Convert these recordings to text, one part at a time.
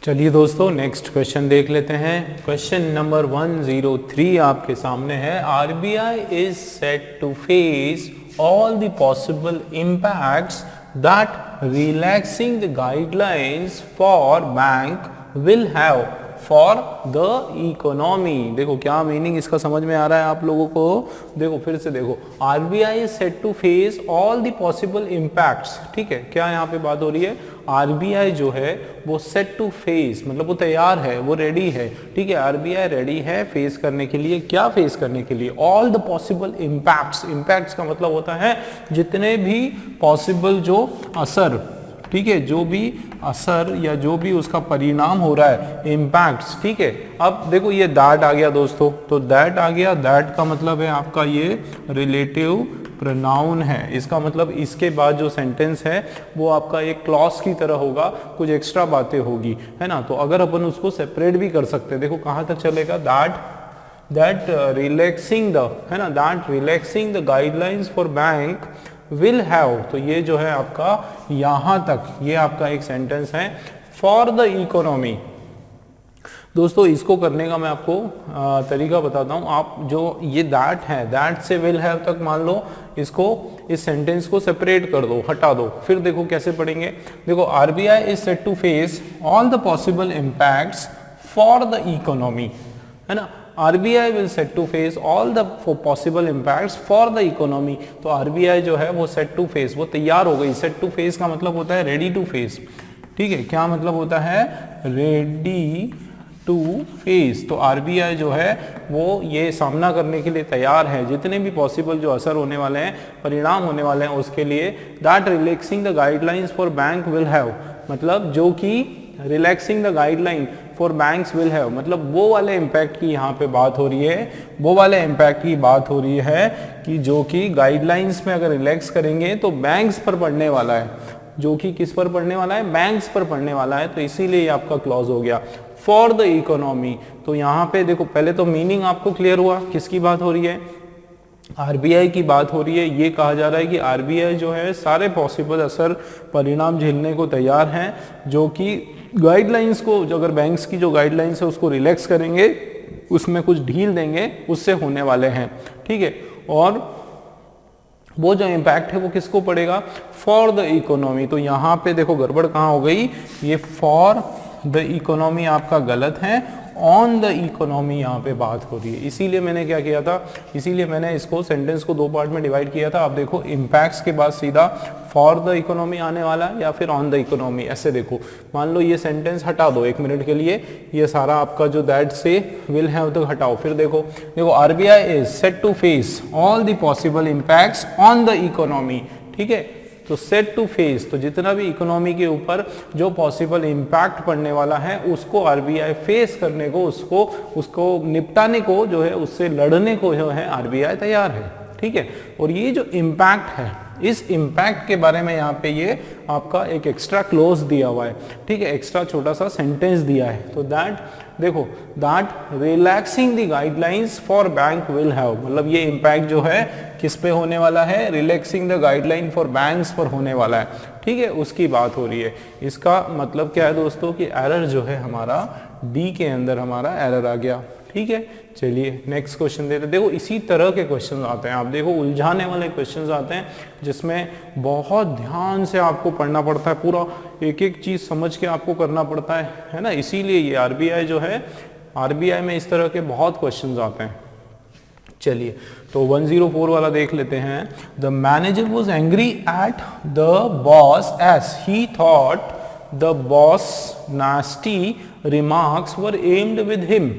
चलिए दोस्तों next question देख लेते हैं। क्वेश्चन नंबर 103 आपके सामने है। RBI is set to face all the possible impacts that relaxing the guidelines for bank will have for the economy. देखो क्या मीनिंग इसका समझ में आ रहा है आप लोगों को। देखो फिर से देखो, RBI is set to face all the possible impacts. ठीक है, क्या यहाँ पे बात हो रही है? आरबीआई जो है वो सेट टू फेस, मतलब वो तैयार है, वो रेडी है। ठीक है, आरबीआई रेडी है फेस करने के लिए। क्या फेस करने के लिए? All the possible impacts. Impacts का मतलब होता है जितने भी पॉसिबल जो असर, ठीक है, जो भी असर या जो भी उसका परिणाम हो रहा है, इम्पैक्ट्स। ठीक है, अब देखो ये दैट आ गया दोस्तों, तो दैट आ गया। दैट का मतलब है आपका ये रिलेटिव प्रोनाउन है। इसका मतलब इसके बाद जो सेंटेंस है वो आपका एक क्लॉज की तरह होगा, कुछ एक्स्ट्रा बातें होगी, है ना। तो अगर अपन उसको सेपरेट भी कर सकते हैं, देखो कहाँ तक चलेगा। दैट रिलैक्सिंग द, है ना, that relaxing the guidelines for bank will have, तो ये जो है आपका यहां तक, ये आपका एक सेंटेंस है फॉर द इकोनॉमी। दोस्तों इसको करने का मैं आपको तरीका बताता हूं। आप जो ये दैट है, दैट से विल हैव तक मान लो, इसको, इस सेंटेंस को सेपरेट कर दो, हटा दो। फिर देखो कैसे पढ़ेंगे। देखो RBI is set to face all the possible impacts for the economy, है ना। RBI will set to face all the possible impacts for the economy। तो RBI जो है वो set to face, वो तैयार हो गई। set to face का मतलब होता है ready to face। ठीक है, क्या मतलब होता है? ready to face। तो RBI जो है वो ये सामना करने के लिए तैयार है, जितने भी पॉसिबल जो असर होने वाले हैं, परिणाम होने वाले हैं, उसके लिए। That relaxing the guidelines for bank will have, मतलब जो कि relaxing the guideline for banks will have, मतलब वो वाले इम्पैक्ट की यहाँ पे बात हो रही है। वो वाले इम्पैक्ट की बात हो रही है कि जो कि गाइडलाइंस में अगर रिलैक्स करेंगे तो बैंक्स पर पड़ने वाला है। जो कि किस पर पड़ने वाला है? बैंक्स पर पड़ने वाला है। तो इसीलिए ये आपका क्लॉज हो गया फॉर द इकोनॉमी। तो यहाँ पे देखो पहले तो मीनिंग आपको क्लियर हुआ, किसकी बात हो रही है? आरबीआई की बात हो रही है। ये कहा जा रहा है कि आरबीआई जो है सारे पॉसिबल असर, परिणाम झेलने को तैयार हैं, जो कि गाइडलाइंस को, जो अगर बैंक्स की जो गाइडलाइंस है उसको रिलैक्स करेंगे, उसमें कुछ ढील देंगे, उससे होने वाले हैं। ठीक है, और वो जो इम्पैक्ट है वो किसको पड़ेगा? For the economy. तो यहाँ पे देखो गड़बड़ कहाँ हो गई, ये फॉर द इकोनॉमी आपका गलत है, ऑन द इकोनॉमी यहाँ पे बात हो रही है। इसीलिए मैंने क्या किया था, इसीलिए मैंने इसको सेंटेंस को दो पार्ट में डिवाइड किया था। आप देखो इम्पैक्ट्स के बाद सीधा फॉर द इकोनॉमी आने वाला या फिर ऑन द इकोनॉमी, ऐसे देखो। मान लो ये सेंटेंस हटा दो एक मिनट के लिए, ये सारा आपका जो दैट से विल हैव तक हटाओ। फिर देखो RBI is set to face all the possible impacts on the economy. ठीक है, तो सेट टू फेस, तो जितना भी इकोनॉमी के ऊपर जो पॉसिबल इम्पैक्ट पड़ने वाला है उसको आरबीआई फेस करने को, उसको निपटाने को, जो है उससे लड़ने को जो है आरबीआई तैयार है। ठीक है, और ये जो इम्पैक्ट है, इस इम्पैक्ट के बारे में यहाँ पे ये आपका एक एक्स्ट्रा क्लोज दिया हुआ है। ठीक है, एक्स्ट्रा छोटा सा सेंटेंस दिया है। तो दैट देखो, that relaxing the guidelines for bank will have, मतलब ये इम्पैक्ट जो है किस पे होने वाला है? Relaxing the guideline for banks पर होने वाला है। ठीक है, उसकी बात हो रही है। इसका मतलब क्या है दोस्तों कि एरर जो है हमारा डी के अंदर हमारा एरर आ गया। ठीक है, चलिए नेक्स्ट क्वेश्चन देते हैं। देखो इसी तरह के क्वेश्चन आते हैं, आप देखो उलझाने वाले क्वेश्चन आते हैं, जिसमें बहुत ध्यान से आपको पढ़ना पड़ता है, पूरा एक एक चीज समझ के आपको करना पड़ता है ना। इसीलिए ये आरबीआई जो है, आरबीआई में इस तरह के बहुत क्वेश्चन आते हैं। चलिए तो 104 वाला देख लेते हैं। The manager was angry at the boss as he thought the boss nasty remarks were aimed with him.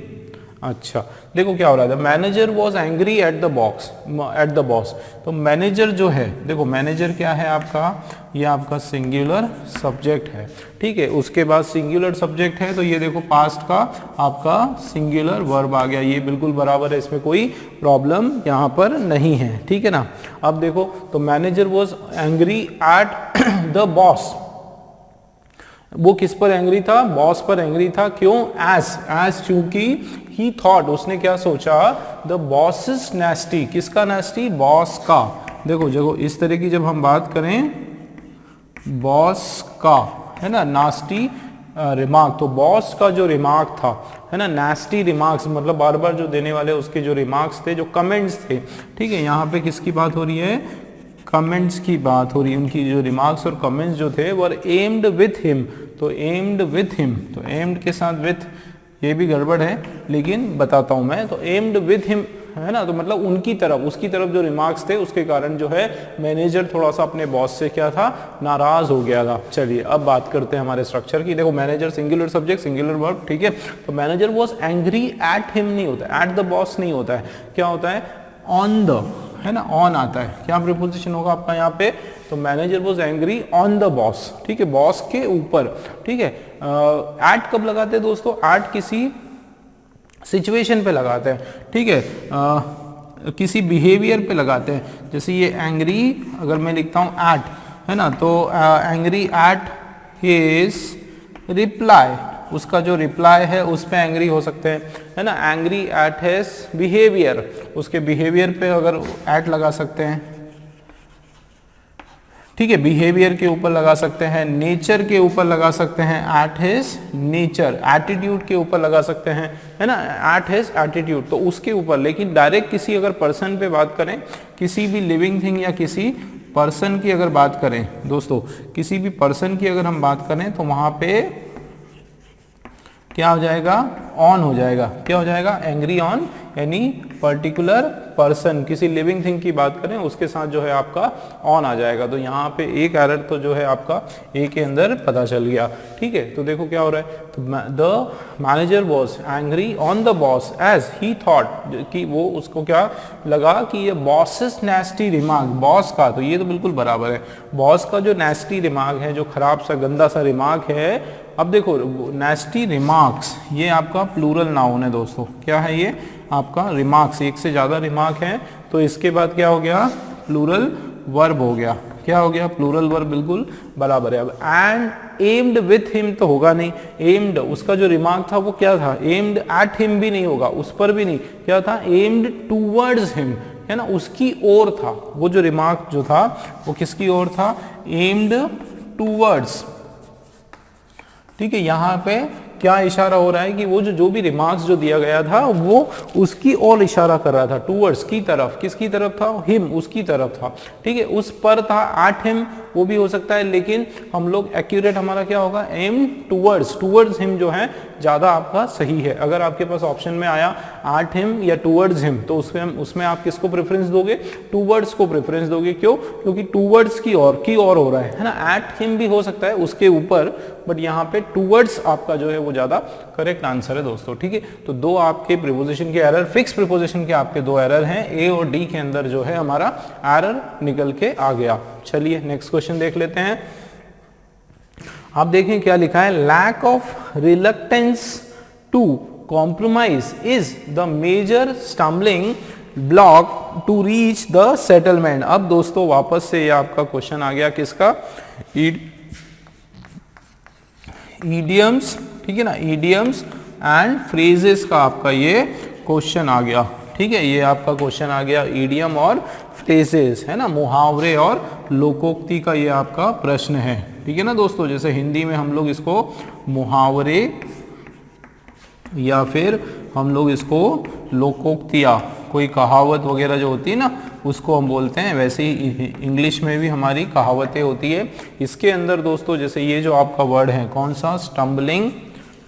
अच्छा देखो क्या हो रहा है, the manager was angry at the boss. तो मैनेजर जो है, देखो मैनेजर क्या है आपका, ये आपका सिंगुलर सब्जेक्ट है। ठीक है, उसके बाद सिंगुलर सब्जेक्ट है, तो ये देखो पास्ट का आपका सिंगुलर वर्ब आ गया, ये बिल्कुल बराबर है, इसमें कोई प्रॉब्लम यहाँ पर नहीं है। ठीक है ना। अब देखो, तो manager was angry at the boss, वो किस पर एंग्री था? बॉस पर एंग्री था। क्यों? एज चूंकि ही थॉट, उसने क्या सोचा, द बॉस इज नेस्टी। किसका नेस्टी? बॉस का। देखो इस तरह की जब हम बात करें बॉस का, है ना, नास्टी रिमार्क, तो बॉस का जो रिमार्क था, है ना, नेस्टी रिमार्क्स, मतलब बार बार जो देने वाले उसके जो रिमार्क्स थे, जो कमेंट्स थे, ठीक है, यहाँ पे किसकी बात हो रही है, कमेंट्स की बात हो रही है, उनकी जो रिमार्क्स और कमेंट्स जो थे वर एम्ड विथ हिम, तो एम्ड विथ हिम, तो एम्ड के साथ विथ ये भी गड़बड़ है, लेकिन बताता हूं मैं, तो एम्ड विथ हिम, है ना, तो मतलब उनकी तरफ, उसकी तरफ जो रिमार्क्स थे उसके कारण जो है मैनेजर थोड़ा सा अपने बॉस से क्या था, नाराज हो गया था। चलिए अब बात करते हैं हमारे स्ट्रक्चर की। देखो manager singular subject singular verb, ठीक है, तो manager was angry at him नहीं होता, एट द बॉस नहीं होता है, क्या होता है, ऑन द, है ना, ऑन आता है, क्या प्रीपोजिशन होगा आपका यहाँ पे, तो manager was angry on the boss, ठीक है, बॉस के ऊपर, ठीक है। एट कब लगाते हैं दोस्तों, एट किसी सिचुएशन पे लगाते हैं, ठीक है, किसी बिहेवियर पे लगाते हैं, जैसे ये एंग्री अगर मैं लिखता हूँ एट, है ना, तो एंग्री एट हिज रिप्लाई, उसका जो रिप्लाई है उस पे एंग्री हो सकते हैं, है ना, एंग्री एट हिज बिहेवियर, उसके बिहेवियर पे अगर एट लगा सकते हैं, ठीक है, बिहेवियर के ऊपर लगा सकते हैं, नेचर के ऊपर लगा सकते हैं, एट हिज नेचर, एटीट्यूड के ऊपर लगा सकते हैं, है ना, एट हिज एटीट्यूड, तो उसके ऊपर। लेकिन डायरेक्ट किसी अगर पर्सन पे बात करें, किसी भी लिविंग थिंग या किसी पर्सन की अगर बात करें दोस्तों, किसी भी पर्सन की अगर हम बात करें तो वहां पे क्या हो जाएगा, ऑन हो जाएगा, क्या हो जाएगा, angry on any particular person, किसी लिविंग थिंग की बात करें उसके साथ जो है आपका ऑन आ जाएगा। तो यहाँ पे एक एरर तो जो है आपका ए के अंदर पता चल गया, ठीक है। तो देखो क्या हो रहा है, तो the manager was angry on the boss as he thought, कि वो उसको क्या लगा कि ये बॉसेस नेस्टी रिमार्क, बॉस का, तो ये तो बिल्कुल बराबर है, बॉस का जो नेस्टी रिमार्क है, जो खराब सा गंदा सा रिमार्क है। अब देखो नेस्टी रिमार्क्स ये आपका प्लूरल नाउन है दोस्तों, क्या है ये आपका, रिमार्क्स, एक से ज्यादा रिमार्क है, तो इसके बाद क्या हो गया, प्लूरल वर्ब हो गया, क्या हो गया, प्लूरल वर्ब, बिल्कुल बराबर है। अब एंड एम्ड विथ हिम तो होगा नहीं, एम्ड उसका जो रिमार्क था वो क्या था, एम्ड एट हिम भी नहीं होगा, उस पर भी नहीं, क्या था, एम्ड टूवर्ड्स हिम, है ना, उसकी ओर था, वो जो रिमार्क जो था वो किसकी ओर था, एम्ड टूवर्ड्स, ठीक है। यहाँ पे क्या इशारा हो रहा है कि वो जो भी रिमार्क्स जो दिया गया था वो उसकी ओर इशारा कर रहा था, टूवर्ड्स की तरफ, किसकी तरफ था, हिम, उसकी तरफ था, ठीक है, उस पर था, एट हिम वो भी हो सकता है, लेकिन हम लोग एक्यूरेट हमारा क्या होगा, एम टूवर्ड्स, टूवर्ड्स हिम जो है ज्यादा आपका सही है। अगर आपके पास ऑप्शन में आया एट हिम या टूवर्ड्स हिम, तो उसमें आप किसको प्रेफरेंस दोगे, टूवर्ड्स को प्रेफरेंस दोगे, क्यों, क्योंकि टूवर्ड्स की ओर हो रहा है ना, एट हिम भी हो सकता है उसके ऊपर, बट यहाँ पे टूवर्ड्स आपका जो है वो ज्यादा करेक्ट आंसर है दोस्तों, ठीक है। तो दो आपके प्रीपोजिशन के एरर, फिक्स प्रीपोजिशन के आपके दो एरर हैं, ए और डी के अंदर जो है हमारा एरर निकल के आ गया। चलिए नेक्स्ट क्वेश्चन देख लेते हैं। आप देखें क्या लिखा है, lack of reluctance to compromise is the major stumbling block to reach the settlement. अब दोस्तों वापस से ये आपका क्वेश्चन आ गया किसका, इडियम्स, ठीक है ना, इडियम्स एंड फ्रेजेस का आपका ये क्वेश्चन आ गया, ठीक है, ये आपका क्वेश्चन आ गया, इडियम और फ्रेजेस, है ना, मुहावरे और लोकोक्ति का ये आपका प्रश्न है, ठीक है ना दोस्तों। जैसे हिंदी में हम लोग इसको मुहावरे या फिर हम लोग इसको लोकोक्तियाँ, कोई कहावत वगैरह जो होती है ना उसको हम बोलते हैं, वैसे ही इंग्लिश में भी हमारी कहावतें होती है। इसके अंदर दोस्तों जैसे ये जो आपका वर्ड है कौन सा, स्टम्बलिंग,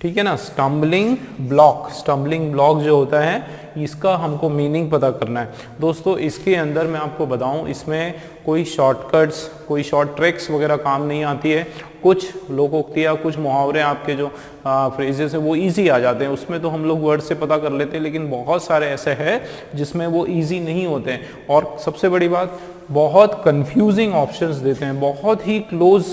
ठीक है ना, स्टम्बलिंग ब्लॉक जो होता है इसका हमको मीनिंग पता करना है दोस्तों। इसके अंदर मैं आपको बताऊं, इसमें कोई शॉर्टकट्स, कोई शॉर्ट ट्रिक्स वगैरह काम नहीं आती है। कुछ लोकोक्तियाँ, कुछ मुहावरे आपके जो फ्रेजेस है वो इजी आ जाते हैं, उसमें तो हम लोग वर्ड से पता कर लेते हैं, लेकिन बहुत सारे ऐसे हैं जिसमें वो इजी नहीं होते हैं। और सबसे बड़ी बात, बहुत कंफ्यूजिंग ऑप्शंस देते हैं, बहुत ही क्लोज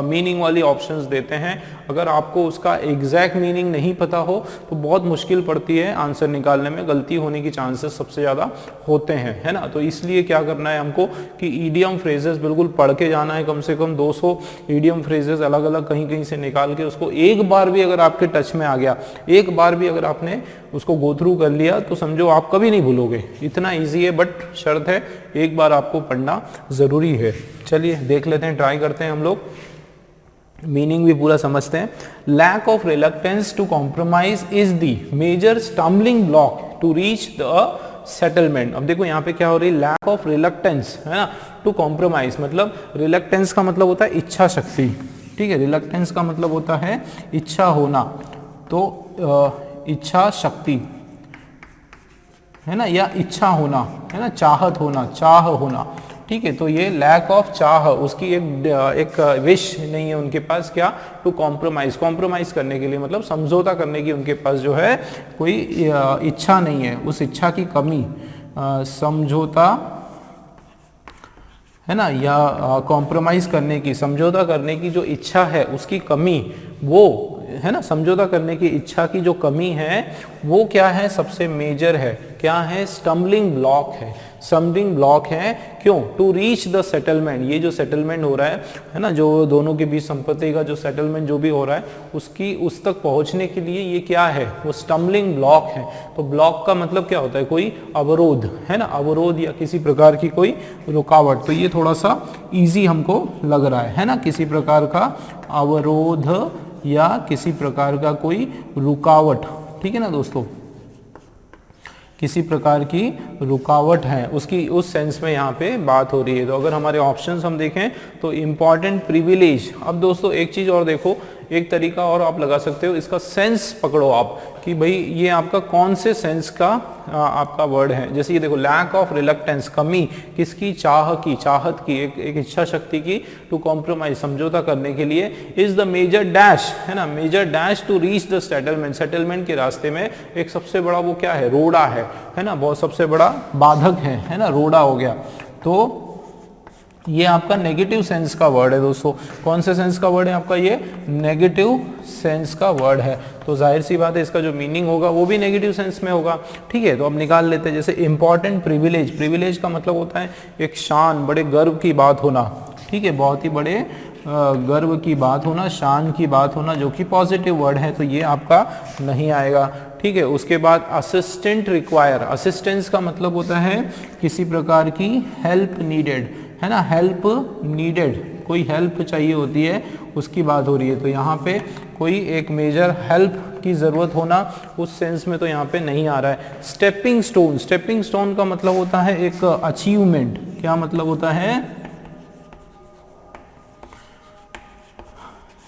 मीनिंग वाली ऑप्शंस देते हैं। अगर आपको उसका एग्जैक्ट मीनिंग नहीं पता हो तो बहुत मुश्किल पड़ती है आंसर निकालने में, गलती होने की चांसेस सबसे ज़्यादा होते हैं, है ना। तो इसलिए क्या करना है हमको कि ईडियम फ्रेजेस बिल्कुल पढ़ के जाना है, कम से कम 200 ईडियम फ्रेजेस अलग अलग कहीं कहीं से निकाल के उसको एक बार भी अगर आपके टच में आ गया, एक बार भी अगर आपने उसको गो थ्रू कर लिया तो समझो आप कभी नहीं भूलोगे। इतना ईजी है, बट शर्त है एक बार आपको पढ़ना ज़रूरी है। चलिए देख लेते हैं, ट्राई करते हैं हम लोग। मीनिंग भी पूरा समझते हैं। Lack of reluctance to compromise is the major stumbling block to reach the settlement. अब देखो यहाँ पे क्या हो रही है, लैक ऑफ रिलक्टेंस है ना टू कॉम्प्रोमाइज, मतलब रिलक्टेंस का मतलब होता है इच्छा शक्ति, ठीक है, रिलक्टेंस का मतलब होता है इच्छा होना, तो इच्छा शक्ति है ना, या इच्छा होना है ना, चाहत होना, चाह होना, ठीक है। तो ये लैक ऑफ चाह, उसकी एक विश नहीं है उनके पास, क्या, टू कॉम्प्रोमाइज, कॉम्प्रोमाइज करने के लिए मतलब समझौता करने की उनके पास जो है कोई इच्छा नहीं है, उस इच्छा की कमी, समझौता है ना, या कॉम्प्रोमाइज करने की, समझौता करने की जो इच्छा है उसकी कमी, वो है ना, समझौता करने की इच्छा की जो कमी है वो क्या है, सबसे मेजर है, क्या है, स्टम्बलिंग ब्लॉक है, स्टम्बलिंग ब्लॉक है। क्यों, टू रीच द सेटलमेंट, ये जो सेटलमेंट हो रहा है ना, जो दोनों के बीच संपत्ति का जो सेटलमेंट जो भी हो रहा है उसकी उस तक पहुंचने के लिए ये क्या है, वो स्टम्बलिंग ब्लॉक है। तो ब्लॉक का मतलब क्या होता है, कोई अवरोध है ना, अवरोध या किसी प्रकार की कोई रुकावट। तो ये थोड़ा सा इजी हमको लग रहा है ना, किसी प्रकार का अवरोध या किसी प्रकार का कोई रुकावट, ठीक है ना दोस्तों, किसी प्रकार की रुकावट है, उसकी उस सेंस में यहाँ पे बात हो रही है। तो अगर हमारे ऑप्शंस हम देखें तो इम्पॉर्टेंट प्रिविलेज। अब दोस्तों एक चीज और देखो, एक तरीका और आप लगा सकते हो, इसका सेंस पकड़ो आप कि भाई ये आपका कौन से सेंस का आपका वर्ड है। जैसे ये देखो, लैक ऑफ रिलक्टेंस, कमी किसकी, चाह की, चाहत की, एक इच्छा शक्ति की, टू कॉम्प्रोमाइज, समझौता करने के लिए, इज द मेजर डैश है ना, major dash to reach the settlement, settlement के रास्ते में एक सबसे बड़ा वो क्या है, रोड़ा है ना, बहुत सबसे बड़ा बाधक है ना, रोड़ा हो गया। तो ये आपका नेगेटिव सेंस का वर्ड है दोस्तों। कौन से सेंस का वर्ड है आपका, ये नेगेटिव सेंस का वर्ड है। तो जाहिर सी बात है इसका जो मीनिंग होगा वो भी नेगेटिव सेंस में होगा, ठीक है। तो अब निकाल लेते हैं। जैसे इंपॉर्टेंट प्रिविलेज, प्रिविलेज का मतलब होता है एक शान, बड़े गर्व की बात होना, ठीक है, बहुत ही बड़े गर्व की बात होना, शान की बात होना, जो कि पॉजिटिव वर्ड है, तो ये आपका नहीं आएगा, ठीक है। उसके बाद असिस्टेंट रिक्वायर, असिस्टेंस का मतलब होता है किसी प्रकार की हेल्प नीडेड है ना, हेल्प नीडेड, कोई हेल्प चाहिए होती है उसकी बात हो रही है। तो यहाँ पे कोई एक मेजर हेल्प की ज़रूरत होना, उस सेंस में तो यहाँ पे नहीं आ रहा है। स्टेपिंग स्टोन, स्टेपिंग स्टोन का मतलब होता है एक अचीवमेंट, क्या मतलब होता है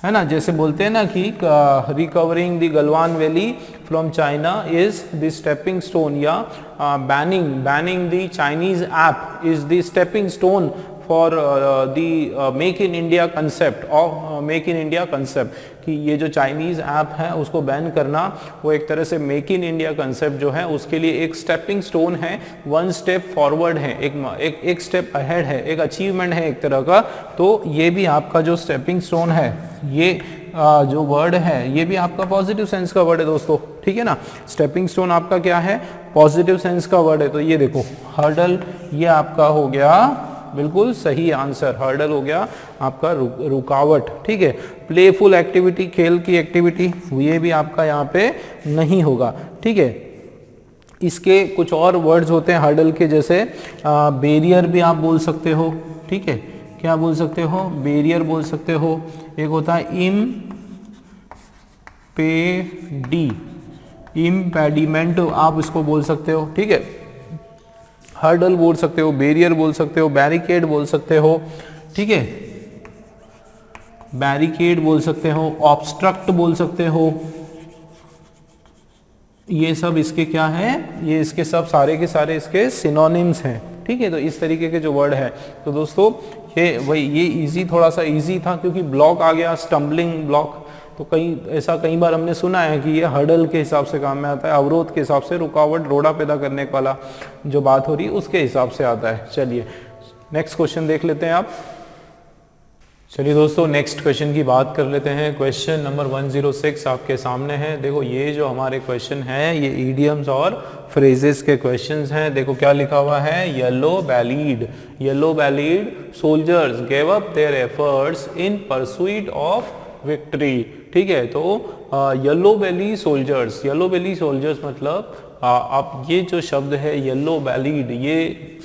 ना, जैसे बोलते हैं ना कि recovering the Galwan valley from China is the stepping stone, या banning the Chinese app is the stepping stone for the make in India concept, और मेक इन इंडिया कंसेप्ट, कि ये जो चाइनीज ऐप है उसको बैन करना, वो एक तरह से मेक इन इंडिया कंसेप्ट जो है उसके लिए एक स्टेपिंग स्टोन है, वन स्टेप फॉरवर्ड है, एक स्टेप अहेड है, एक अचीवमेंट है एक तरह का। तो ये भी आपका जो स्टेपिंग स्टोन है, ये जो वर्ड है ये भी आपका पॉजिटिव सेंस का वर्ड है दोस्तों, ठीक है ना। स्टेपिंग स्टोन आपका क्या है, पॉजिटिव सेंस का वर्ड है। तो ये देखो, हर्डल, ये आपका हो गया बिल्कुल सही आंसर, हर्डल हो गया आपका रुकावट, ठीक है। प्लेफुल एक्टिविटी, खेल की एक्टिविटी, ये भी आपका यहाँ पे नहीं होगा, ठीक है। इसके कुछ और वर्ड्स होते हैं हर्डल के, जैसे बैरियर भी आप बोल सकते हो, ठीक है, क्या बोल सकते हो, बैरियर बोल सकते हो। एक होता है इम्पेडिमेंट, आप इसको बोल सकते हो, ठीक है। हर्डल बोल सकते हो, बैरियर बोल सकते हो, बैरिकेड बोल सकते हो, ठीक है, बैरिकेड बोल सकते हो, ऑब्स्ट्रक्ट बोल सकते हो। ये सब इसके क्या है, ये इसके सब सारे के सारे इसके सिनोनिम्स हैं, ठीक है। तो इस तरीके के जो वर्ड है, तो दोस्तों ये इजी, थोड़ा सा इजी था क्योंकि ब्लॉक आ गया, स्टम्बलिंग ब्लॉक। तो कई बार हमने सुना है कि ये हर्डल के हिसाब से काम में आता है, अवरोध के हिसाब से, रुकावट, रोड़ा पैदा करने वाला जो बात हो रही है उसके हिसाब से आता है। चलिए नेक्स्ट क्वेश्चन देख लेते हैं आप। चलिए दोस्तों नेक्स्ट क्वेश्चन की बात कर लेते हैं। क्वेश्चन नंबर 106 आपके सामने है। देखो ये जो हमारे क्वेश्चन है ये ईडियम्स और फ्रेजेस के क्वेश्चंस हैं। देखो क्या लिखा हुआ है, yellow bellied soldiers gave up their efforts in pursuit of victory, ठीक है। तो येलो बेली सोल्जर्स मतलब आप ये जो शब्द है येलो बैलीड, ये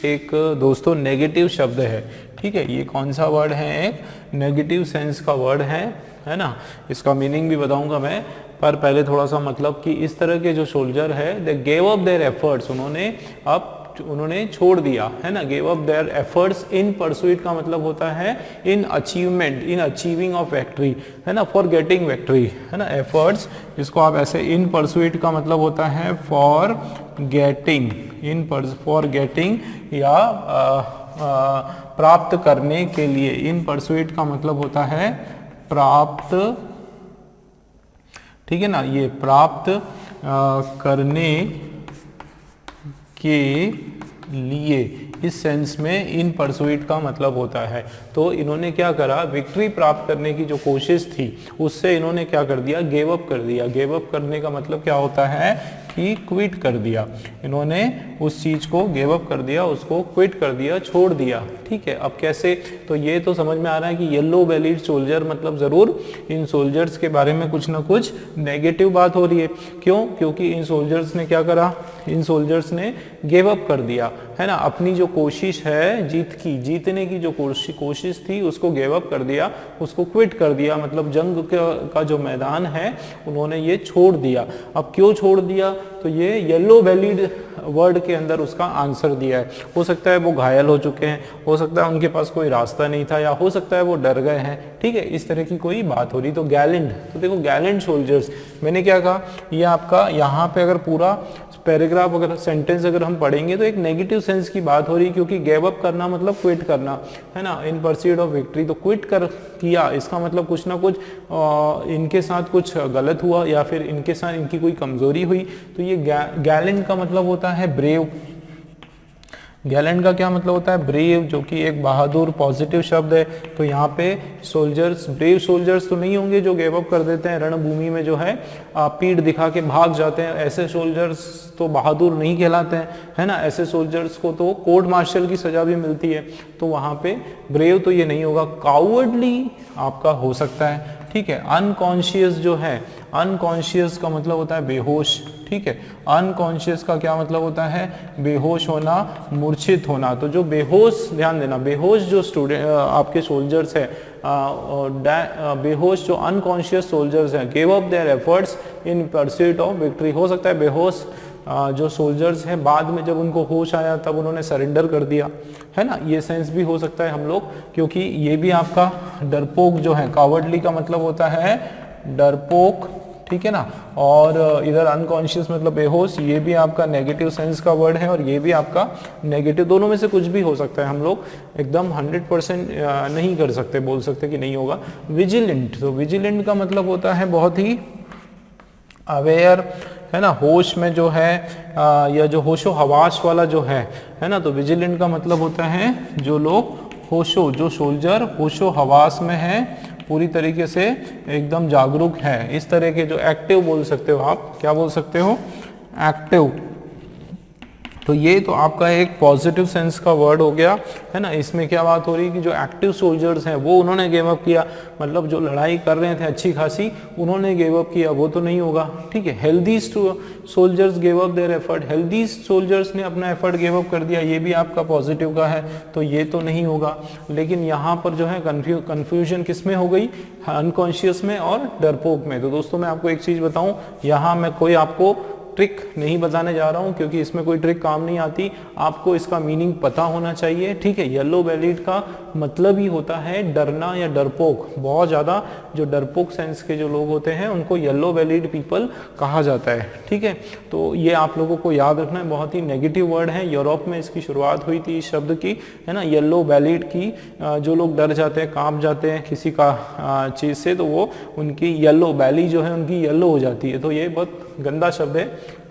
एक दोस्तों नेगेटिव शब्द है, ठीक है, ये कौन सा वर्ड है, एक नेगेटिव सेंस का वर्ड है ना। इसका मीनिंग भी बताऊंगा मैं, पर पहले थोड़ा सा मतलब कि इस तरह के जो सोल्जर है, they gave up their efforts, उन्होंने छोड़ दिया, है ना। Gave up their efforts in pursuit का मतलब होता है in achievement, in achieving of victory, है ना, फॉर गेटिंग विक्ट्री, है ना। एफर्ट्स, इसको आप ऐसे, इन परसुइट का मतलब होता है फॉर गेटिंग, फॉर गेटिंग या प्राप्त करने के लिए। इन परसुइट का मतलब होता है प्राप्त, ठीक है ना, ये प्राप्त करने के लिए, इस सेंस में इन परसुइट का मतलब होता है। तो इन्होंने क्या करा, विक्ट्री प्राप्त करने की जो कोशिश थी उससे इन्होंने क्या कर दिया, गेव अप कर दिया। गेव अप करने का मतलब क्या होता है कि क्विट कर दिया। इन्होंने उस चीज को गेव अप कर दिया, उसको क्विट कर दिया, छोड़ दिया। ठीक है, अब कैसे, तो ये तो समझ में आ रहा है कि येलो बेलीड सोल्जर मतलब जरूर इन सोल्जर्स के बारे में कुछ ना कुछ नेगेटिव बात हो रही है। क्यों? क्योंकि इन सोल्जर्स ने क्या करा, इन सोल्जर्स ने गेव अप कर दिया, है ना। अपनी जो कोशिश है जीतने की जो कोशिश थी उसको गेव अप कर दिया, उसको क्विट कर दिया, मतलब जंग का जो मैदान है उन्होंने ये छोड़ दिया। अब क्यों छोड़ दिया, तो ये येलो बेलीड वर्ड के अंदर उसका आंसर दिया है। हो सकता है वो घायल हो चुके हैं, हो सकता है उनके पास कोई रास्ता नहीं था, या हो सकता है वो डर गए हैं। ठीक है, इस तरह की कोई बात हो रही। तो गैलेंट, तो देखो गैलेंट सोल्जर्स, मैंने क्या कहा, ये आपका यहाँ पे अगर पूरा पैराग्राफ अगर सेंटेंस अगर हम पढ़ेंगे तो एक नेगेटिव सेंस की बात हो रही है, क्योंकि गेव अप करना मतलब क्विट करना, है ना, इन परस्यूट ऑफ विक्ट्री। तो क्विट किया, इसका मतलब कुछ ना कुछ इनके साथ कुछ गलत हुआ, या फिर इनके साथ इनकी कोई कमजोरी हुई। तो ये गैलेंट का मतलब होता है ब्रेव। गैलेंट का क्या मतलब होता है, ब्रेव, जो कि एक बहादुर पॉजिटिव शब्द है। तो यहाँ पे सोल्जर्स, ब्रेव सोल्जर्स तो नहीं होंगे जो गेव अप कर देते हैं रणभूमि में, जो है पीठ दिखा के भाग जाते हैं। ऐसे सोल्जर्स तो बहादुर नहीं कहलाते हैं, है ना। ऐसे सोल्जर्स को तो कोर्ट मार्शल की सजा भी मिलती है। तो वहाँ पे ब्रेव तो ये नहीं होगा, कावर्डली आपका हो सकता है। ठीक है, अनकॉन्शियस जो है, अनकॉन्शियस का मतलब होता है बेहोश। ठीक है, अनकॉन्शियस का क्या मतलब होता है, बेहोश होना, मूर्छित होना। तो जो बेहोश, ध्यान देना, बेहोश जो स्टूडेंट आपके सोल्जर्स है, बेहोश जो अनकॉन्शियस सोल्जर्स हैं, give up their efforts in pursuit of victory. हो सकता है बेहोश जो सोल्जर्स हैं बाद में जब उनको होश आया तब उन्होंने सरेंडर कर दिया, है ना। ये सेंस भी हो सकता है हम लोग, क्योंकि ये भी आपका डरपोक जो है, कावर्डली का मतलब होता है डरपोक, ठीक है ना। और इधर अनकॉन्शियस मतलब बेहोश, ये भी आपका नेगेटिव सेंस का वर्ड है, और ये भी आपका नेगेटिव, दोनों में से कुछ भी हो सकता है। हम लोग एकदम 100% नहीं कर सकते, बोल सकते कि नहीं होगा। विजिलेंट, तो विजिलेंट का मतलब होता है बहुत ही अवेयर, है ना, होश में जो है, या जो होशो हवास वाला जो है ना। तो विजिलेंट का मतलब होता है जो लोग होशो, जो सोल्जर होशो हवास में है, पूरी तरीके से एकदम जागरूक है, इस तरह के जो एक्टिव बोल सकते हो आप, क्या बोल सकते हो, एक्टिव। तो ये तो आपका एक पॉजिटिव सेंस का वर्ड हो गया, है ना। इसमें क्या बात हो रही है कि जो एक्टिव सोल्जर्स हैं वो उन्होंने गिव अप किया, मतलब जो लड़ाई कर रहे थे अच्छी खासी, उन्होंने गिव अप किया, वो तो नहीं होगा। ठीक है, healthy soldiers give up their effort, healthy soldiers ने अपना एफर्ट गिव अप कर दिया, ये भी आपका पॉजिटिव का है, तो ये तो नहीं होगा। लेकिन यहाँ पर जो है कंफ्यूजन किस में हो गई, अनकॉन्शियस में और डरपोक में। तो दोस्तों मैं आपको एक चीज बताऊं, यहाँ मैं कोई आपको ट्रिक नहीं बताने जा रहा हूं, क्योंकि इसमें कोई ट्रिक काम नहीं आती, आपको इसका मीनिंग पता होना चाहिए। ठीक है, येलो बेलीड का मतलब ही होता है डरना या डरपोक। बहुत ज़्यादा जो डरपोक सेंस के जो लोग होते हैं उनको येलो बेलीड पीपल कहा जाता है। ठीक है, तो ये आप लोगों को याद रखना है, बहुत ही नेगेटिव वर्ड है। यूरोप में इसकी शुरुआत हुई थी इस शब्द की, है ना, येलो बेलीड की। जो लोग डर जाते हैं, कांप जाते हैं किसी का चीज़ से, तो वो उनकी येलो बैली जो है उनकी येलो हो जाती है। तो ये बहुत गंदा शब्द है,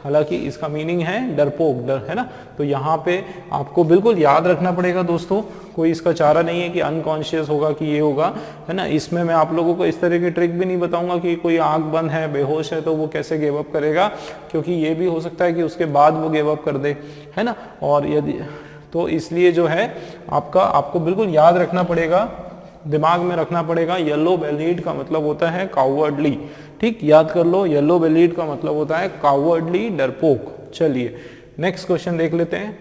हालांकि इसका मीनिंग है डरपोक, डर, है ना। तो यहाँ पे आपको बिल्कुल याद रखना पड़ेगा दोस्तों, कोई इसका चारा नहीं है कि अनकॉन्शियस होगा कि ये होगा, है ना। इसमें मैं आप लोगों को इस तरह की ट्रिक भी नहीं बताऊंगा कि कोई आंख बंद है, बेहोश है, तो वो कैसे गिव अप करेगा, क्योंकि ये भी हो सकता है कि उसके बाद वो गिव अप कर दे, है ना। और यदि तो इसलिए जो है आपको बिल्कुल याद रखना पड़ेगा, दिमाग में रखना पड़ेगा, येलो बेलीड का मतलब होता है कावर्डली। ठीक, याद कर लो, येलो बेलीड का मतलब होता है कावर्डली, डरपोक। चलिए नेक्स्ट क्वेश्चन देख लेते हैं।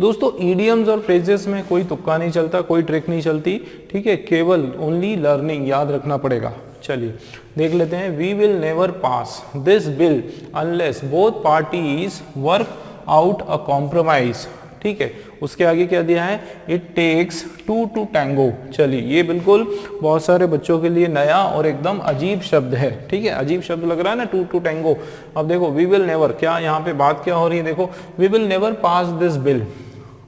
दोस्तों ईडियम्स और फ्रेजेस में कोई तुक्का नहीं चलता, कोई ट्रिक नहीं चलती, ठीक है, केवल ओनली लर्निंग, याद रखना पड़ेगा। चलिए देख लेते हैं। We will never pass this bill unless both parties work out a compromise, ठीक है। उसके आगे क्या दिया है, it takes two to tango. चलिए ये बिल्कुल बहुत सारे बच्चों के लिए नया और एकदम अजीब शब्द है, ठीक है, अजीब शब्द लग रहा है ना, टू टू टैंगो। अब देखो वी विल नेवर, क्या यहाँ पे बात क्या हो रही है, देखो we will never pass this bill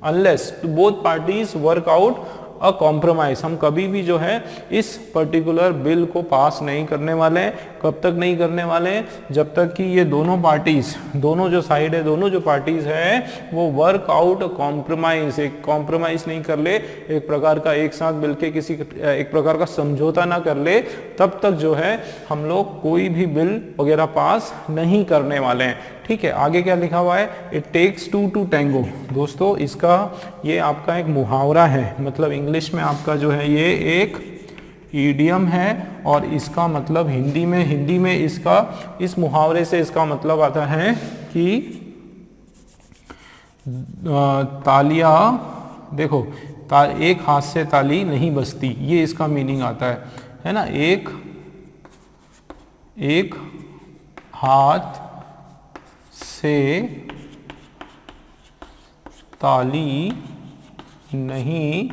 unless both parties work out a compromise. हम कभी भी जो है इस पर्टिकुलर बिल को पास नहीं करने वाले हैं। कब तक नहीं करने वाले हैं, जब तक कि ये दोनों पार्टीज, दोनों जो साइड है, दोनों जो पार्टीज है वो वर्क आउट अ कॉम्प्रोमाइज, एक कॉम्प्रोमाइज नहीं कर ले, एक प्रकार का एक साथ मिलके किसी एक प्रकार का समझौता ना कर ले, तब तक जो है हम लोग कोई भी बिल वगैरह पास नहीं करने वाले हैं, ठीक है। आगे क्या लिखा हुआ है, it takes two to tango. दोस्तों इसका ये आपका एक मुहावरा है, मतलब इंग्लिश में आपका जो है ये एक ईडियम है, और इसका मतलब हिंदी में इसका, इस मुहावरे से इसका मतलब आता है कि तालियां, देखो एक हाथ से ताली नहीं बजती, ये इसका मीनिंग आता है ना। एक हाथ से ताली नहीं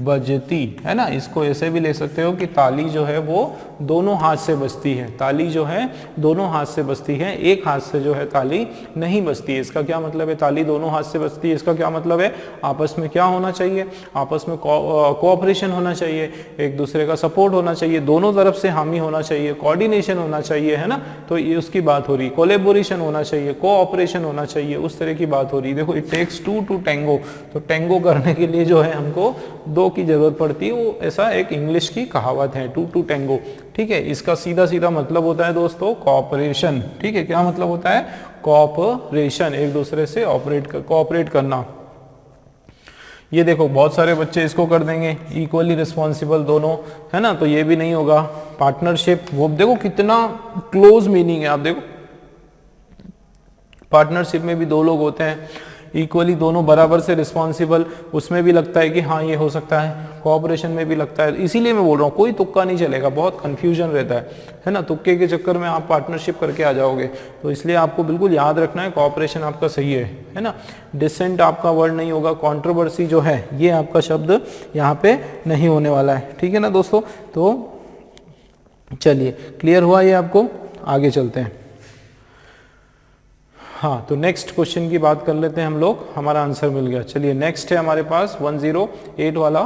बजती, है ना। इसको ऐसे भी ले सकते हो कि ताली जो है वो दोनों हाथ से बजती है, ताली जो है दोनों हाथ से बजती है, एक हाथ से जो है ताली नहीं बजती है। इसका क्या मतलब है, ताली दोनों हाथ से बजती है, इसका क्या मतलब है, आपस में क्या होना चाहिए, आपस में कोऑपरेशन होना चाहिए, एक दूसरे का सपोर्ट होना चाहिए, दोनों तरफ से हामी होना चाहिए, कोऑर्डिनेशन होना चाहिए, है ना। तो ये उसकी बात हो रही, कोलैबोरेशन होना चाहिए, कोऑपरेशन होना चाहिए, उस तरह की बात हो रही। देखो it takes two to tango, तो टैंगो करने के लिए जो है हमको दो की जरूरत पड़ती है, वो ऐसा एक इंग्लिश की कहावत है, टू टू टैंगो, ठीक है। इसका सीधा सीधा मतलब होता है दोस्तों कोऑपरेशन, ठीक है। क्या मतलब होता है, कोऑपरेशन, एक दूसरे से कोऑपरेट करना। ये देखो बहुत सारे बच्चे इसको कर देंगे इक्वली रिस्पॉन्सिबल दोनों, है ना, तो ये भी नहीं होगा। पार्टनरशिप, वो देखो कितना क्लोज मीनिंग है, आप देखो पार्टनरशिप में भी दो लोग होते हैं, इक्वली दोनों बराबर से रिस्पॉन्सिबल, उसमें भी लगता है कि हाँ ये हो सकता है, कोऑपरेशन में भी लगता है। इसीलिए मैं बोल रहा हूँ कोई तुक्का नहीं चलेगा, बहुत कंफ्यूजन रहता है ना, तुक्के के चक्कर में आप पार्टनरशिप करके आ जाओगे। तो इसलिए आपको बिल्कुल याद रखना है कोऑपरेशन आपका सही है ना। डिसेंट आपका वर्ड नहीं होगा, कंट्रोवर्सी जो है ये आपका शब्द यहाँ पे नहीं होने वाला है, ठीक है ना दोस्तों। तो चलिए क्लियर हुआ ये आपको, आगे चलते हैं। हाँ, तो नेक्स्ट क्वेश्चन की बात कर लेते हैं हम लोग, हमारा आंसर मिल गया। चलिए नेक्स्ट है हमारे पास 108 वाला,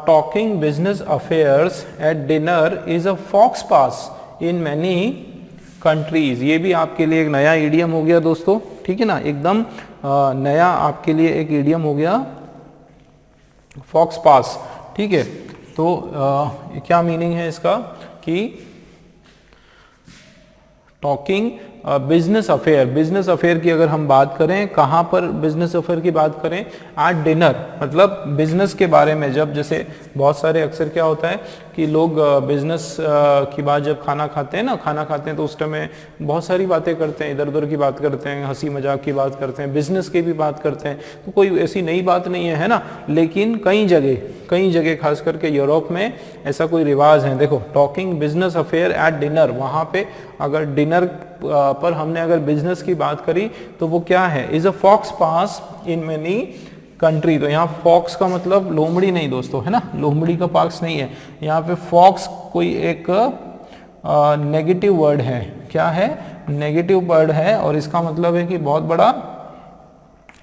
talking business affairs at dinner is a faux pas in many countries. ये भी आपके लिए एक नया ईडियम हो गया दोस्तों, ठीक है ना, एकदम नया आपके लिए एक ईडियम हो गया फॉक्स पास, ठीक है। तो क्या मीनिंग है इसका कि टॉकिंग बिजनेस अफेयर की अगर हम बात करें, कहाँ पर बिजनेस अफेयर की बात करें, एट डिनर, मतलब बिजनेस के बारे में। जब जैसे बहुत सारे अक्सर क्या होता है कि लोग बिजनेस की बात जब खाना खाते हैं ना, खाना खाते हैं तो उस टाइम में बहुत सारी बातें करते हैं, इधर उधर की बात करते हैं, हंसी मजाक की बात करते हैं, बिजनेस की भी बात करते हैं। तो कोई ऐसी नई बात नहीं है ना, लेकिन कई जगह खास करके यूरोप में ऐसा कोई रिवाज है। देखो talking business affair at dinner, वहाँ पे अगर डिनर पर हमने अगर बिजनेस की बात करी तो वो क्या है, is a faux pas in many country. तो यहाँ फॉक्स का मतलब लोमड़ी नहीं दोस्तों, है ना, लोमड़ी का पास नहीं है यहाँ पे। फॉक्स कोई एक नेगेटिव वर्ड है, क्या है, नेगेटिव वर्ड है, और इसका मतलब है कि बहुत बड़ा,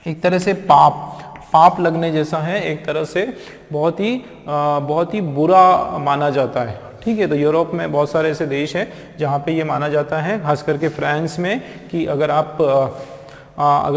एक तरह से पाप लगने जैसा है, एक तरह से बहुत ही बुरा माना जाता है, ठीक है। तो यूरोप में बहुत सारे ऐसे देश हैं जहाँ पे ये माना जाता है, खास करके फ्रांस में, कि अगर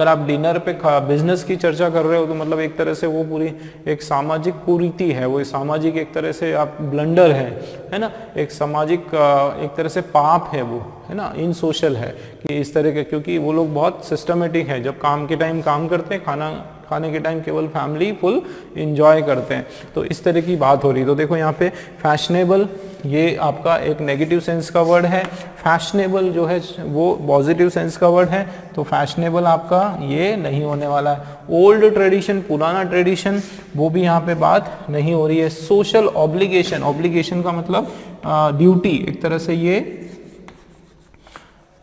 आप डिनर पे बिजनेस की चर्चा कर रहे हो तो मतलब एक तरह से वो पूरी एक सामाजिक कुरीति है, वो सामाजिक एक तरह से आप ब्लंडर है ना, एक सामाजिक एक तरह से पाप है वो, है ना, इन सोशल है कि इस तरह के, क्योंकि वो लोग बहुत सिस्टमेटिक है, जब काम के टाइम काम करते हैं, खाना खाने के टाइम केवल फैमिली फुल इंजॉय करते हैं। तो इस तरह की बात हो रही है। तो देखो यहाँ पे फैशनेबल, ये आपका एक नेगेटिव सेंस का वर्ड है, फैशनेबल जो है वो पॉजिटिव सेंस का वर्ड है, तो फैशनेबल आपका ये नहीं होने वाला है। ओल्ड ट्रेडिशन, पुराना ट्रेडिशन, वो भी यहाँ पे बात नहीं हो रही है। सोशल ऑब्लिगेशन, ऑब्लिगेशन का मतलब ड्यूटी, एक तरह से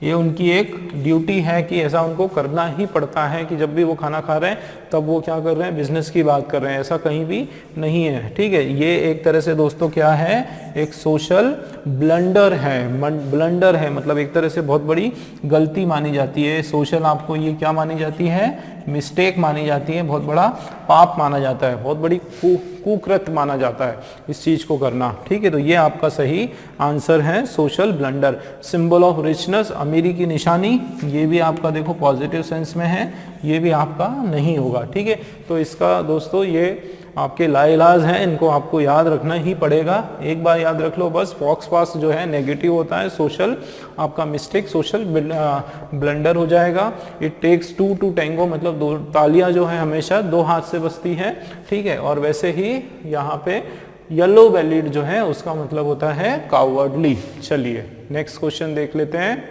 ये उनकी एक ड्यूटी है कि ऐसा उनको करना ही पड़ता है कि जब भी वो खाना खा रहे हैं तब वो क्या कर रहे हैं, बिजनेस की बात कर रहे हैं, ऐसा कहीं भी नहीं है। ठीक है, ये एक तरह से दोस्तों क्या है, एक सोशल ब्लंडर है। ब्लंडर है मतलब एक तरह से बहुत बड़ी गलती मानी जाती है। सोशल आपको ये क्या मानी जाती है, मिस्टेक मानी जाती है, बहुत बड़ा पाप माना जाता है, बहुत बड़ी कुकृत माना जाता है इस चीज को करना। ठीक है, तो ये आपका सही आंसर है social blunder. Symbol of richness, अमीरी की निशानी, ये भी आपका देखो पॉजिटिव सेंस में है, ये भी आपका नहीं होगा। ठीक है, तो इसका दोस्तों ये आपके लाइलाज हैं, इनको आपको याद रखना ही पड़ेगा। एक बार याद रख लो बस, फॉक्स पास जो है नेगेटिव होता है, सोशल आपका मिस्टेक, सोशल ब्लंडर हो जाएगा। It takes two to tango, मतलब दो तालियां जो है हमेशा दो हाथ से बजती है। ठीक है, और वैसे ही यहाँ पे येलो बेलीड जो है उसका मतलब होता है कावर्डली। चलिए नेक्स्ट क्वेश्चन देख लेते हैं।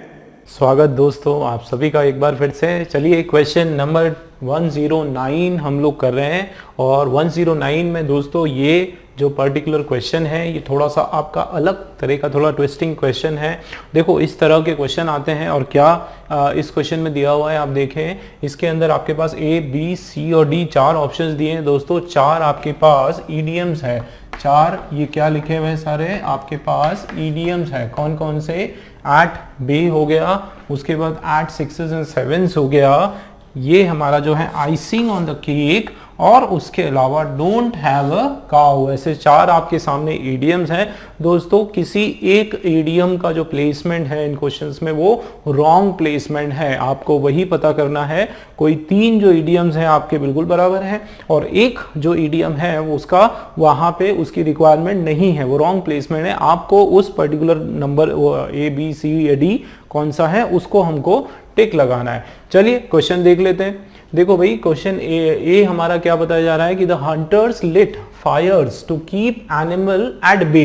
स्वागत दोस्तों आप सभी का एक बार फिर से। चलिए क्वेश्चन नंबर 109 हम लोग कर रहे हैं, और 109 में दोस्तों ये जो पर्टिकुलर क्वेश्चन है ये थोड़ा सा आपका अलग तरह का, थोड़ा ट्विस्टिंग क्वेश्चन है। देखो इस तरह के क्वेश्चन आते हैं, और क्या इस क्वेश्चन में दिया हुआ है आप देखें, इसके अंदर आपके पास A, B, C और D 4 ऑप्शंस दिए हैं दोस्तों। 4 आपके पास ईडियम्स है, 4 ये क्या लिखे हुए हैं सारे आपके पास ईडियम्स है। कौन कौन से, एट बे हो गया, उसके बाद एट सिक्सेस एंड सेवेंस हो गया, ये हमारा जो है आइसिंग ऑन द केक, और उसके अलावा डोंट हैव अ काउ। ऐसे 4 आपके सामने ईडियम्स हैं दोस्तों। किसी एक ईडियम का जो प्लेसमेंट है इन क्वेश्चंस में वो रॉन्ग प्लेसमेंट है, आपको वही पता करना है। कोई 3 जो ईडियम्स हैं आपके बिल्कुल बराबर है, और एक जो ईडियम है वो उसका वहां पे उसकी रिक्वायरमेंट नहीं है, वो रॉन्ग प्लेसमेंट है। आपको उस particular number A, B, C या D कौन सा है उसको हमको टिक लगाना है। चलिए क्वेश्चन देख लेते हैं। देखो भाई क्वेश्चन ए हमारा क्या बताया जा रहा है कि the hunters lit fires to keep animal at bay.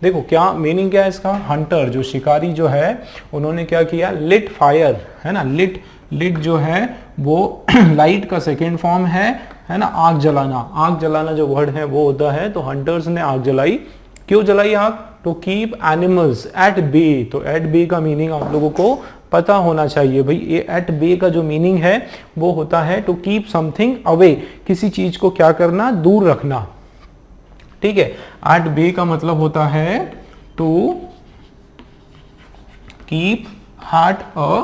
देखो क्या मीनिंग क्या है इसका, हंटर जो शिकारी जो है उन्होंने क्या किया, लिट फायर है ना, लिट जो है वो लाइट का सेकेंड फॉर्म है ना, आग जलाना। आग जलाना जो वर्ड है वो होता है, तो हंटर्स ने आग जलाई। क्यों जलाई आग, to keep animals at bay. तो एट बे का मीनिंग आप लोगों को पता होना चाहिए भाई। ये एट बे का जो मीनिंग है वो होता है टू कीप समथिंग अवे, किसी चीज को क्या करना, दूर रखना। ठीक है, एट बे का मतलब होता है to keep at a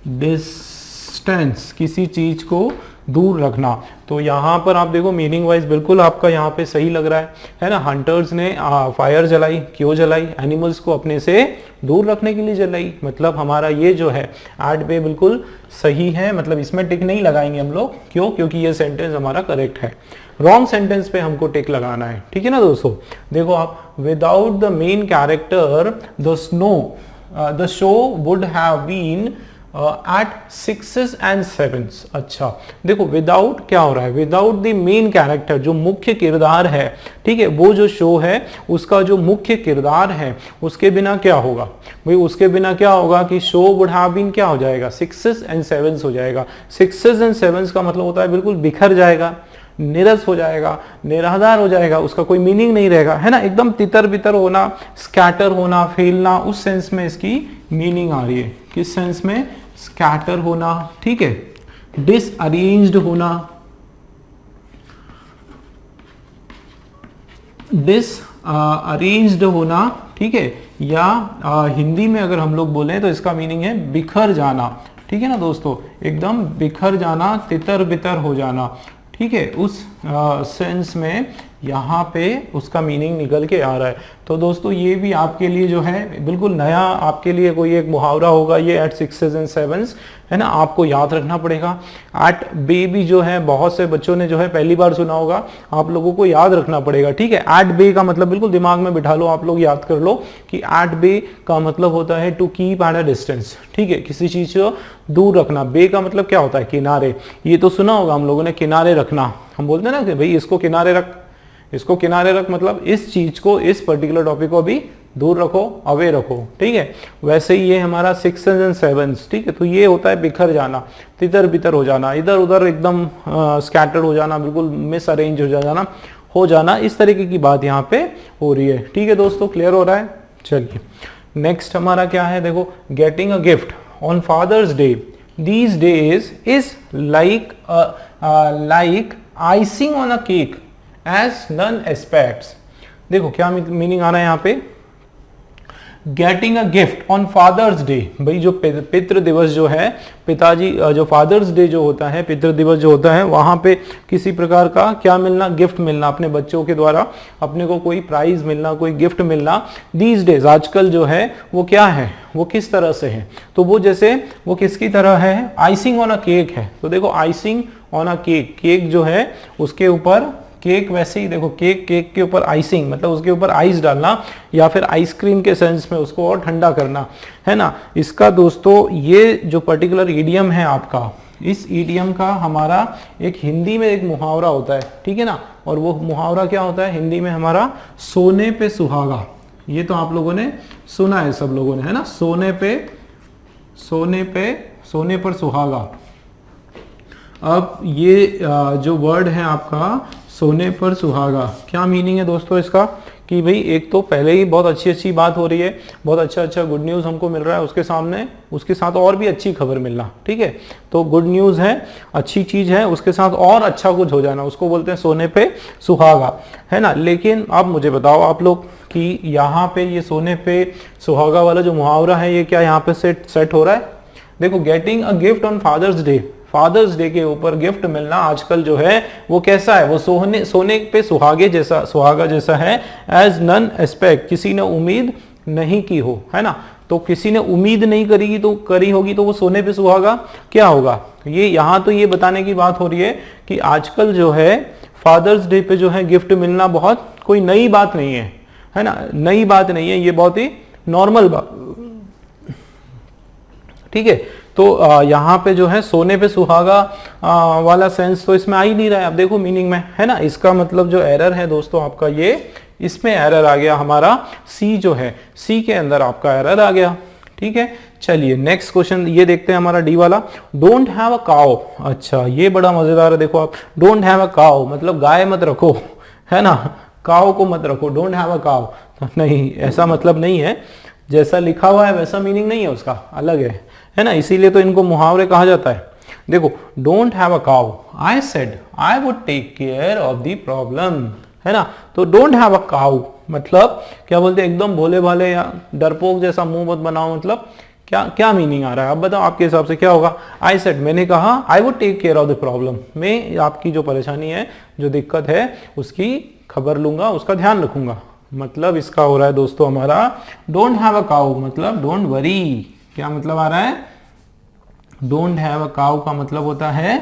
distance, किसी चीज को दूर रखना। तो यहाँ पर आप देखो मीनिंग वाइज बिल्कुल आपका यहाँ पे सही लग रहा है ना। हंटर्स ने फायर जलाई, क्यों जलाई, एनिमल्स को अपने से दूर रखने के लिए जलाई। मतलब हमारा ये जो है एट बे बिल्कुल सही है, मतलब इसमें टिक नहीं लगाएंगे हम लोग, क्यों, क्योंकि ये सेंटेंस हमारा करेक्ट है। रॉन्ग सेंटेंस पे हमको टिक लगाना है। ठीक है ना दोस्तों, देखो आप, without the main character the show would have been at 6s and 7s। अच्छा देखो विदाउट क्या हो रहा है, विदाउट द मेन कैरेक्टर, जो मुख्य किरदार है, ठीक है, वो जो शो है उसका जो मुख्य किरदार है उसके बिना क्या होगा भाई, उसके बिना क्या होगा कि शो वुड हैव बीन क्या हो जाएगा, 6s and 7s हो जाएगा। 6s and 7s का मतलब होता है बिल्कुल बिखर जाएगा, निरस हो जाएगा, निराधार हो जाएगा, उसका कोई मीनिंग नहीं रहेगा, है ना, एकदम तितर बितर होना, स्कैटर होना, फैलना, उस सेंस में इसकी मीनिंग आ रही है। किस सेंस में, स्कैटर होना, ठीक है, डिसअरेंज्ड होना, डिसअरेंज्ड होना, ठीक है, या हिंदी में अगर हम लोग बोलें तो इसका मीनिंग है बिखर जाना। ठीक है ना दोस्तों, एकदम बिखर जाना, तितर बितर हो जाना। ठीक है, उस सेंस में यहाँ पे उसका मीनिंग निकल के आ रहा है। तो दोस्तों ये भी आपके लिए जो है बिल्कुल नया आपके लिए कोई एक मुहावरा होगा, ये एट 6s and 7s है ना, आपको याद रखना पड़ेगा। एट बे भी जो है बहुत से बच्चों ने जो है पहली बार सुना होगा, आप लोगों को याद रखना पड़ेगा, ठीक है। एट बे का मतलब बिल्कुल दिमाग में बिठा लो, आप लोग याद कर लो कि एट बे का मतलब होता है to keep at a distance, ठीक है, किसी चीज को दूर रखना। बे का मतलब क्या होता है? किनारे। ये तो सुना होगा हम लोगों ने, किनारे रखना। हम बोलते हैं ना कि भाई इसको किनारे रख, इसको किनारे रख, मतलब इस चीज को, इस पर्टिकुलर टॉपिक को भी दूर रखो, अवे रखो, ठीक है। वैसे ही ये हमारा 6s and 7s, ठीक है। तो ये होता है बिखर जाना, तितर बितर हो जाना, इधर उधर एकदम स्कैटर्ड हो जाना, बिल्कुल मिस अरेंज हो जाना, इस तरीके की बात यहाँ पे हो रही है, ठीक है दोस्तों। क्लियर हो रहा है? चलिए नेक्स्ट हमारा क्या है, देखो, getting a gift on father's day these days is like icing on a cake as none expects. देखो क्या मीनिंग आ रहा है यहाँ पे, getting a gift on father's day, भाई जो पितृ दिवस जो है, पिताजी जो फादर्स डे जो होता है, पितृ दिवस जो होता है, वहां पे किसी प्रकार का क्या मिलना, गिफ्ट मिलना, अपने बच्चों के द्वारा अपने को कोई प्राइज मिलना, कोई गिफ्ट मिलना। दीज डेज आजकल जो है वो क्या है, वो किस तरह से है, तो वो जैसे वो किसकी तरह है, आइसिंग ऑन अ केक है। तो देखो icing on a cake, cake जो है उसके ऊपर, केक वैसे ही देखो, केक के ऊपर आइसिंग मतलब उसके ऊपर आइस डालना, या फिर आइसक्रीम के सेंस में उसको और ठंडा करना, है ना। इसका दोस्तों ये जो पर्टिकुलर ईडियम है आपका, इस ईडियम का हमारा एक हिंदी में एक मुहावरा होता है, ठीक है ना। और वो मुहावरा क्या होता है हिंदी में हमारा, सोने पे सुहागा। ये तो आप लोगों ने सुना है सब लोगों ने, है ना, सोने पर सुहागा। अब ये जो वर्ड है आपका सोने पर सुहागा, क्या मीनिंग है दोस्तों इसका, कि भाई एक तो पहले ही बहुत अच्छी बात हो रही है, बहुत अच्छा गुड न्यूज़ हमको मिल रहा है, उसके सामने उसके साथ और भी अच्छी खबर मिलना, ठीक है। तो गुड न्यूज़ है, अच्छी चीज़ है, उसके साथ और अच्छा कुछ हो जाना, उसको बोलते हैं सोने पे सुहागा, है ना। लेकिन अब मुझे बताओ आप लोग कि यहाँ पे ये सोने पे सुहागा वाला जो मुहावरा है, ये क्या यहाँ पे सेट हो रहा है? देखो, getting a gift on father's day, father's day के ऊपर गिफ्ट मिलना आजकल जो है वो कैसा है, वो सोने पे सुहागा जैसा है, एज नन एक्सपेक्ट, किसी ने उम्मीद नहीं की हो, है ना। तो किसी ने उम्मीद नहीं करी होगी तो वो सोने पे सुहागा क्या होगा। ये यहाँ तो ये बताने की बात हो रही है कि आजकल जो है फादर्स डे पे जो है गिफ्ट मिलना बहुत कोई नई बात नहीं है ना, नई बात नहीं है, ये बहुत ही नॉर्मल बात, ठीक है। तो यहाँ पे जो है सोने पे सुहागा वाला सेंस तो इसमें आ ही नहीं रहा है। अब देखो मीनिंग में, है ना, इसका मतलब जो एरर है दोस्तों आपका, ये इसमें एरर आ गया हमारा, सी जो है, सी के अंदर आपका एरर आ गया, ठीक है। चलिए नेक्स्ट क्वेश्चन ये देखते हैं हमारा डी वाला, डोंट हैव अ काउ। अच्छा ये बड़ा मजेदार है, देखो आप, डोंट हैव अ काउ मतलब गाय मत रखो, है ना, काउ को मत रखो, डोंट हैव अ काउ, नहीं ऐसा मतलब नहीं है, जैसा लिखा हुआ है वैसा मीनिंग नहीं है उसका, अलग है ना, इसीलिए तो इनको मुहावरे कहा जाता है। देखो, don't have a cow, I said I would take care of the problem, है ना। तो डोंट हैव अ काउ मतलब क्या बोलते हैं, एकदम भोले भाले या डरपोक जैसा मुंह मत बनाओ, मतलब क्या क्या मीनिंग आ रहा है, आप बताओ आपके हिसाब से क्या होगा। आई सेड मैंने कहा, I would take care of the problem, मैं आपकी जो परेशानी है, जो दिक्कत है, उसकी खबर लूंगा, उसका ध्यान रखूंगा। मतलब इसका हो रहा है दोस्तों हमारा, डोंट हैव अ काउ मतलब डोंट वरी, क्या मतलब आ रहा है, डोंट हैव अ काउ का मतलब होता है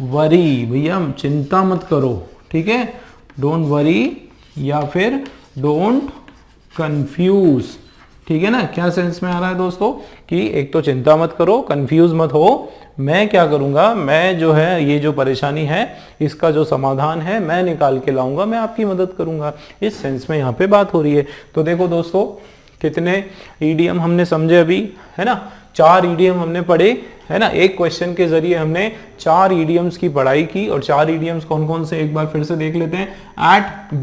वरी, भैया चिंता मत करो, ठीक है, डोंट वरी या फिर डोंट कंफ्यूज, ठीक है ना। क्या सेंस में आ रहा है दोस्तों कि एक तो चिंता मत करो, कंफ्यूज मत हो, मैं क्या करूंगा, मैं जो है ये जो परेशानी है इसका जो समाधान है मैं निकाल के लाऊंगा, मैं आपकी मदद करूंगा, इस सेंस में यहाँ पे बात हो रही है। तो देखो दोस्तों कितने ईडियम हमने समझे अभी, है ना, 4 ईडियम हमने पढ़े, है ना, एक क्वेश्चन के जरिए हमने 4 ईडियम्स की पढ़ाई की। और 4 ईडियम्स कौन कौन से एक बार फिर से देख लेते हैं। एट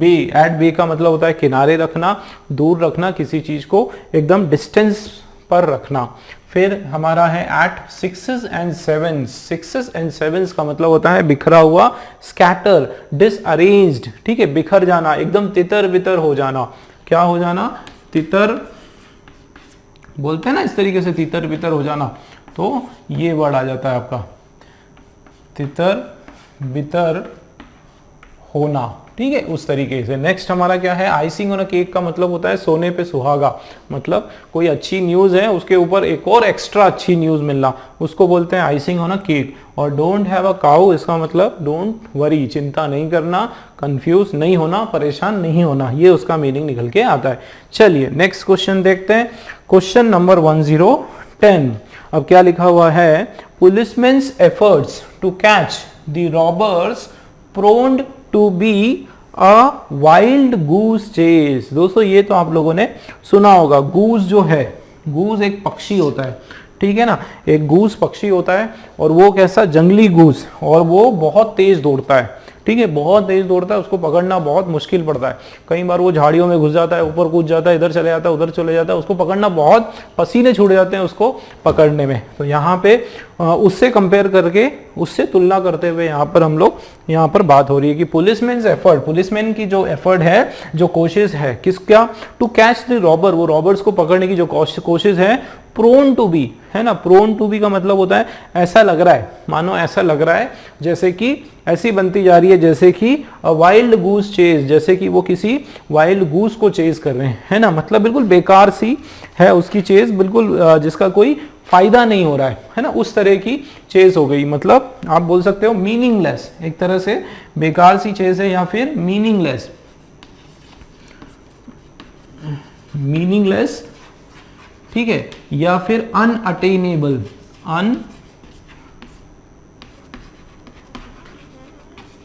बे का मतलब होता है किनारे रखना, दूर रखना, किसी चीज को एकदम डिस्टेंस पर रखना। फिर हमारा है eight 6s and 7s, 6s and 7s का मतलब होता है बिखरा हुआ, स्कैटर, डिसअरेंज्ड, ठीक है, बिखर जाना, एकदम तितर बितर हो जाना, क्या हो जाना, तितर बोलते हैं ना इस तरीके से, तितर बितर हो जाना, तो ये वर्ड आ जाता है आपका तितर बितर होना, ठीक है, उस तरीके से। नेक्स्ट हमारा क्या है, आइसिंग ऑन अ केक का मतलब होता है सोने पे सुहागा, मतलब कोई अच्छी न्यूज है उसके ऊपर एक और एक्स्ट्रा अच्छी न्यूज मिलना, उसको बोलते हैं आइसिंग ऑन अ केक। और डोंट हैव अ काउ, इसका मतलब डोंट वरी, चिंता नहीं करना, कंफ्यूज नहीं होना, परेशान नहीं होना, ये उसका मीनिंग निकल के आता है। चलिए नेक्स्ट क्वेश्चन देखते हैं, क्वेश्चन नंबर 1010। अब क्या लिखा हुआ है, policeman's efforts to catch the robbers proved to be a wild goose chase. दोस्तों ये तो आप लोगों ने सुना होगा, गूस जो है, गूस एक पक्षी होता है, ठीक है ना, एक गूस पक्षी होता है और वो कैसा, जंगली गूस, और वो बहुत तेज दौड़ता है, ठीक है, बहुत तेज दौड़ता है, उसको पकड़ना बहुत मुश्किल पड़ता है। कई बार वो झाड़ियों में घुस जाता है, ऊपर कूद जाता है, इधर चले जाता है, उधर चले जाता है, उसको पकड़ना बहुत, पसीने छूट जाते हैं उसको पकड़ने में। तो यहाँ पे उससे कंपेयर करके, उससे तुलना करते हुए यहाँ पर हम लोग, यहाँ पर बात हो रही है कि पुलिसमैन एफर्ट, पुलिसमैन की जो एफर्ट है, जो कोशिश है, किसका, टू कैच द रॉबर, वो रॉबर्स को पकड़ने की जो कोशिश है, प्रोन टू बी, है ना, प्रोन टू बी का मतलब होता है ऐसा लग रहा है, मानो ऐसा लग रहा है जैसे कि, ऐसी बनती जा रही है जैसे कि वाइल्ड गूस चेज, जैसे कि वो किसी वाइल्ड गूस को चेज कर रहे हैं, है ना, मतलब बिल्कुल बेकार सी है उसकी चेज, बिल्कुल जिसका कोई फायदा नहीं हो रहा है ना, उस तरह की चेज हो गई। मतलब आप बोल सकते हो मीनिंगलेस, एक तरह से बेकार सी चेज है, या फिर मीनिंगलेस, मीनिंगलेस, ठीक है, या फिर अनअटेनेबल,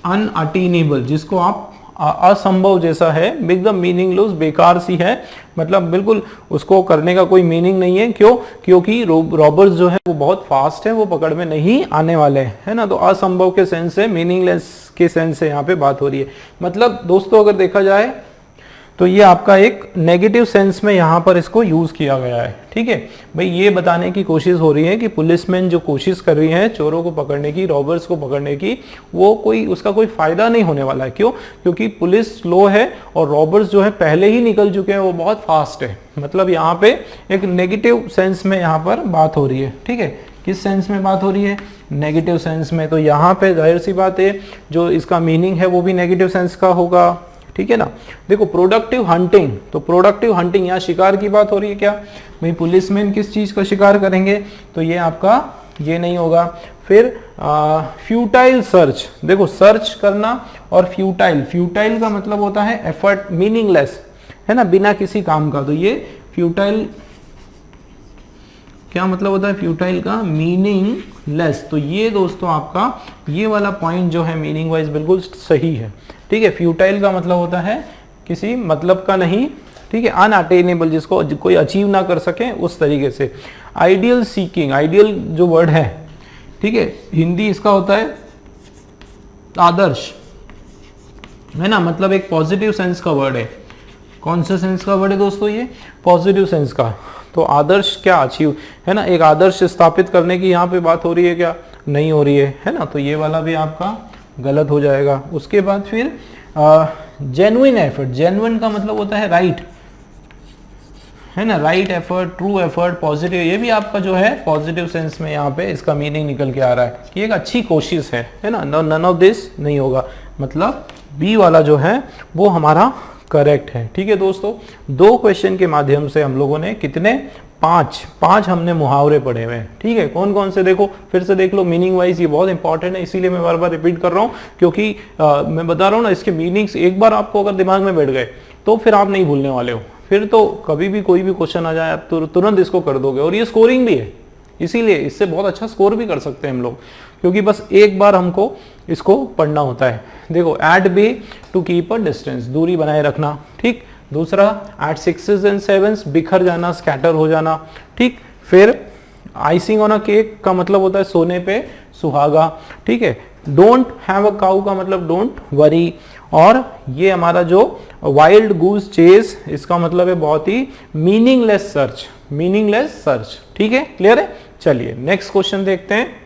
अनअटेनेबल, जिसको आप असंभव जैसा है, एकदम मीनिंगलेस, बेकार सी है, मतलब बिल्कुल उसको करने का कोई मीनिंग नहीं है। क्यों, क्योंकि रॉबर्स जो है वो बहुत फास्ट है, वो पकड़ में नहीं आने वाले हैं, है ना। तो असंभव के सेंस से, मीनिंगलेस के सेंस से यहाँ पे बात हो रही है। मतलब दोस्तों अगर देखा जाए तो ये आपका एक नेगेटिव सेंस में यहाँ पर इसको यूज किया गया है, ठीक है भाई। ये बताने की कोशिश हो रही है कि पुलिसमैन जो कोशिश कर रही है चोरों को पकड़ने की, रॉबर्स को पकड़ने की, वो कोई, उसका कोई फायदा नहीं होने वाला है। क्यों, क्योंकि पुलिस स्लो है और रॉबर्स जो है पहले ही निकल चुके हैं, वो बहुत फास्ट है। मतलब यहाँ पे एक नेगेटिव सेंस में यहाँ पर बात हो रही है, ठीक है। किस सेंस में बात हो रही है, नेगेटिव सेंस में। तो यहाँ पे जाहिर सी बात है जो इसका मीनिंग है वो भी नेगेटिव सेंस का होगा, ठीक है ना। देखो प्रोडक्टिव हंटिंग, तो प्रोडक्टिव हंटिंग, यहाँ शिकार की बात हो रही है क्या भाई, पुलिसमैन किस चीज का शिकार करेंगे, तो ये आपका ये नहीं होगा। फिर फ्यूटाइल सर्च, देखो सर्च करना और फ्यूटाइल, फ्यूटाइल का मतलब होता है एफर्ट, मीनिंगलेस, है ना, बिना किसी काम का। तो ये फ्यूटाइल क्या मतलब होता है, फ्यूटाइल का मीनिंगलेस। तो ये दोस्तों आपका ये वाला पॉइंट जो है मीनिंग वाइज बिल्कुल सही है, ठीक है। फ्यूटाइल का मतलब होता है किसी मतलब का नहीं, ठीक है। अनअटेनेबल, जिसको कोई अचीव ना कर सके, उस तरीके से। आइडियल सीकिंग, आइडियल जो वर्ड है, ठीक है, हिंदी इसका होता है आदर्श, है ना, मतलब एक पॉजिटिव सेंस का वर्ड है। कौन सा सेंस का वर्ड है दोस्तों, ये पॉजिटिव सेंस का। तो आदर्श क्या अचीव, है ना, एक आदर्श स्थापित करने की यहाँ पे बात हो रही है क्या, नहीं हो रही है ना। तो ये वाला भी आपका गलत हो जाएगा। उसके बाद फिर जेन्युइन एफर्ट, जेन्युइन का मतलब होता है राइट, है ना, right effort, true effort, positive, ये भी आपका जो है पॉजिटिव सेंस में यहाँ पे इसका मीनिंग निकल के आ रहा है कि एक अच्छी कोशिश है ना। नन ऑफ दिस नहीं होगा, मतलब बी वाला जो है वो हमारा करेक्ट है, ठीक है दोस्तों। दो क्वेश्चन के माध्यम से हम लोगों ने कितने, पांच हमने मुहावरे पढ़े हुए हैं, ठीक है। कौन कौन से, देखो फिर से देख लो, मीनिंग वाइज ये बहुत इंपॉर्टेंट है, इसीलिए मैं बार बार रिपीट कर रहा हूँ, क्योंकि मैं बता रहा हूँ ना, इसके मीनिंग्स एक बार आपको अगर दिमाग में बैठ गए तो फिर आप नहीं भूलने वाले हो। फिर तो कभी भी कोई भी क्वेश्चन आ जाए आप तुरंत इसको कर दोगे। और ये स्कोरिंग भी है, इसीलिए इससे बहुत अच्छा स्कोर भी कर सकते हैं हम लोग, क्योंकि बस एक बार हमको इसको पढ़ना होता है। देखो at bay, to keep a distance, दूरी बनाए रखना, ठीक। दूसरा एट 6s and 7s, बिखर जाना, स्कैटर हो जाना, ठीक। फिर आइसिंग ऑन अ केक का मतलब होता है सोने पे सुहागा, ठीक है। डोंट हैव अ काउ का मतलब डोंट वरी। और ये हमारा जो वाइल्ड गूस चेज, इसका मतलब है बहुत ही मीनिंगलेस सर्च, मीनिंगलेस सर्च, ठीक है, क्लियर है। चलिए नेक्स्ट क्वेश्चन देखते हैं।